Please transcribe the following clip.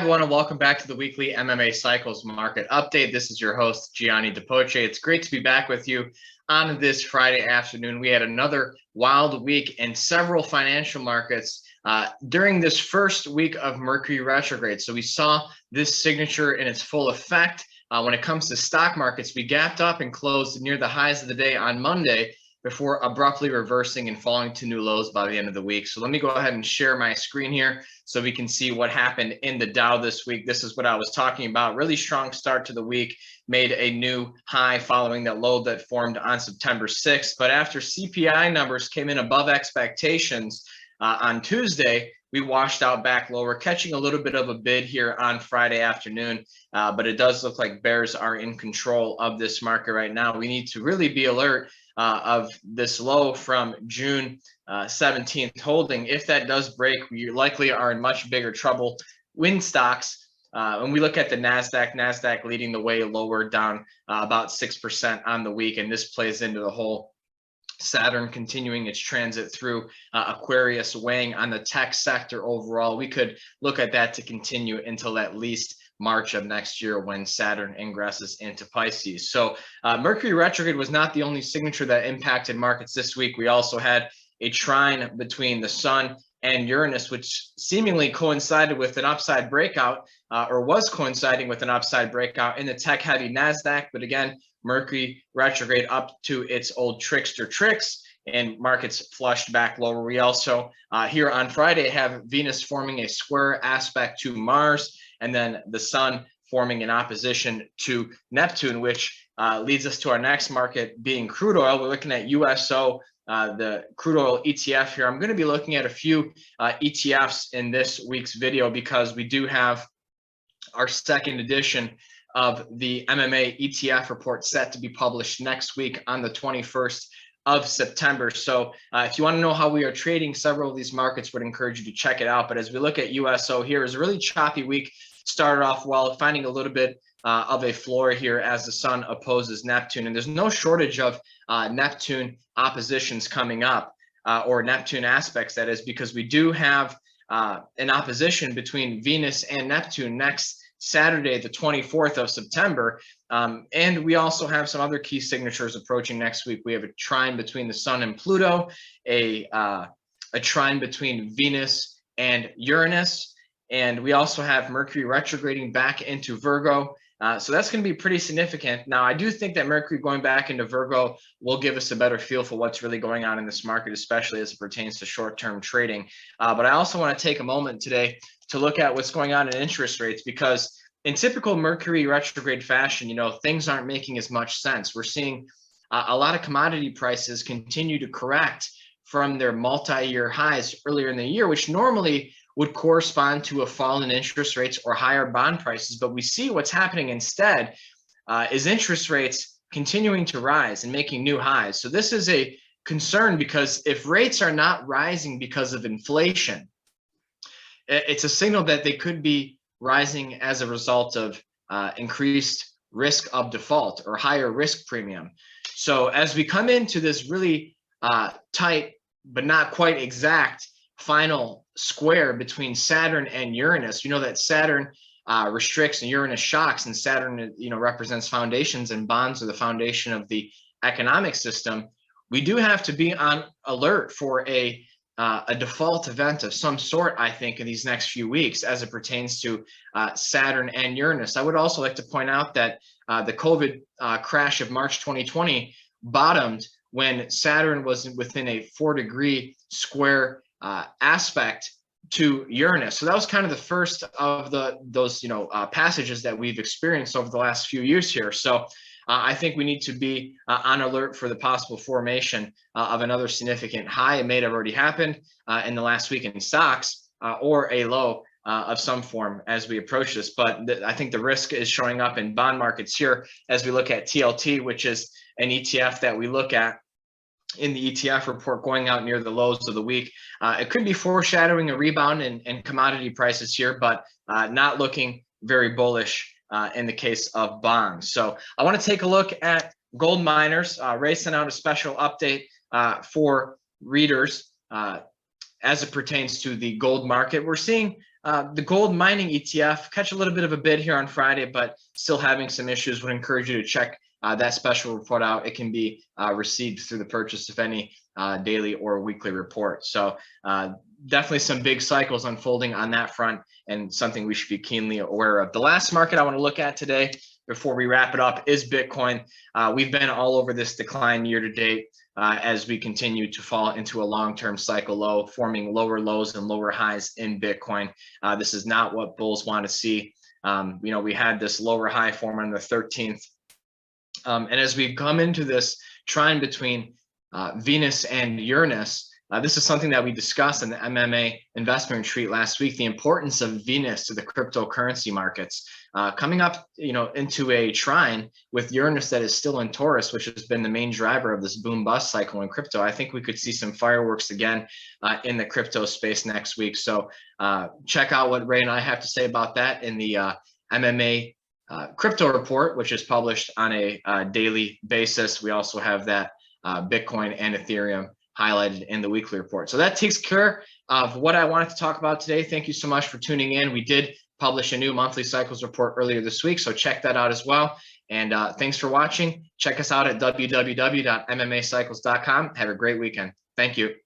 everyone, and welcome back to the weekly MMA Cycles Market Update. This is your host, Gianni DePoce. It's great to be back with you on this Friday afternoon. We had another wild week in several financial markets during this first week of Mercury Retrograde. So we saw this signature in its full effect. When it comes to stock markets, we gapped up and closed near the highs of the day on Monday before abruptly reversing and falling to new lows by the end of the week. So let me go ahead and share my screen here so we can see what happened in the Dow this week. This is what I was talking about. Really strong start to the week, made a new high following that low that formed on September 6th. But after CPI numbers came in above expectations on Tuesday, we washed out back lower, catching a little bit of a bid here on Friday afternoon. But it does look like bears are in control of this market right now. We need to really be alert of this low from June 17th holding. If that does break, we likely are in much bigger trouble. Win stocks, when we look at the NASDAQ leading the way lower, down about 6% on the week, and this plays into the whole Saturn continuing its transit through Aquarius, weighing on the tech sector overall. We could look at that to continue until at least March of next year when Saturn ingresses into Pisces. So Mercury retrograde was not the only signature that impacted markets this week. We also had a trine between the Sun and Uranus, which seemingly coincided with an upside breakout, or was coinciding with an upside breakout in the tech-heavy NASDAQ. But again, Mercury retrograde up to its old trickster tricks, and markets flushed back lower. We also here on Friday have Venus forming a square aspect to Mars, and then the Sun forming an opposition to Neptune, which leads us to our next market being crude oil. We're looking at USO, the crude oil ETF here. I'm going to be looking at a few ETFs in this week's video because we do have our second edition of the MMA ETF report set to be published next week on the 21st of September. So if you want to know how we are trading several of these markets, would encourage you to check it out. But as we look at USO here, is a really choppy week. Started off well, finding a little bit of a floor here as the Sun opposes Neptune. And there's no shortage of Neptune oppositions coming up, or Neptune aspects, that is, because we do have an opposition between Venus and Neptune next Saturday, the 24th of September. And we also have some other key signatures approaching next week. We have a trine between the Sun and Pluto, a trine between Venus and Uranus, and we also have Mercury retrograding back into Virgo. So that's going to be pretty significant. Now, I do think that Mercury going back into Virgo will give us a better feel for what's really going on in this market, especially as it pertains to short-term trading. But I also want to take a moment today to look at what's going on in interest rates, because in typical Mercury retrograde fashion, things aren't making as much sense. We're seeing a lot of commodity prices continue to correct from their multi-year highs earlier in the year, which normally would correspond to a fall in interest rates or higher bond prices. But we see what's happening instead is interest rates continuing to rise and making new highs. So this is a concern, because if rates are not rising because of inflation, it's a signal that they could be rising as a result of increased risk of default or higher risk premium. So as we come into this really tight but not quite exact final square between Saturn and Uranus, that Saturn restricts and Uranus shocks, and Saturn represents foundations, and bonds are the foundation of the economic system. We do have to be on alert for a default event of some sort, I think, in these next few weeks as it pertains to Saturn and Uranus. I would also like to point out that the COVID crash of March 2020 bottomed when Saturn was within a 4-degree square aspect to Uranus. So that was kind of the first of those passages that we've experienced over the last few years here. So I think we need to be on alert for the possible formation of another significant high. It may have already happened in the last week in stocks, or a low of some form as we approach this. But I think the risk is showing up in bond markets here as we look at TLT, which is an ETF that we look at in the ETF report going out near the lows of the week. It could be foreshadowing a rebound in commodity prices here, but not looking very bullish in the case of bonds. So I want to take a look at gold miners. Ray sent out a special update for readers as it pertains to the gold market. We're seeing The gold mining ETF catch a little bit of a bid here on Friday, but still having some issues. Would encourage you to check that special report out. It can be received through the purchase of any daily or weekly report. So definitely some big cycles unfolding on that front, and something we should be keenly aware of. The last market I want to look at today before we wrap it up is Bitcoin. We've been all over this decline year to date as we continue to fall into a long-term cycle low, forming lower lows and lower highs in Bitcoin. This is not what bulls want to see. We had this lower high form on the 13th. And as we come into this trine between Venus and Uranus, this is something that we discussed in the MMA investment retreat last week, the importance of Venus to the cryptocurrency markets. Coming up, into a trine with Uranus that is still in Taurus, which has been the main driver of this boom bust cycle in crypto. I think we could see some fireworks again in the crypto space next week. So check out what Ray and I have to say about that in the MMA crypto report, which is published on a daily basis. We also have that Bitcoin and Ethereum highlighted in the weekly report. So that takes care of what I wanted to talk about today. Thank you so much for tuning in. We did publish a new monthly cycles report earlier this week, so check that out as well. And thanks for watching. Check us out at www.mmacycles.com. Have a great weekend. Thank you.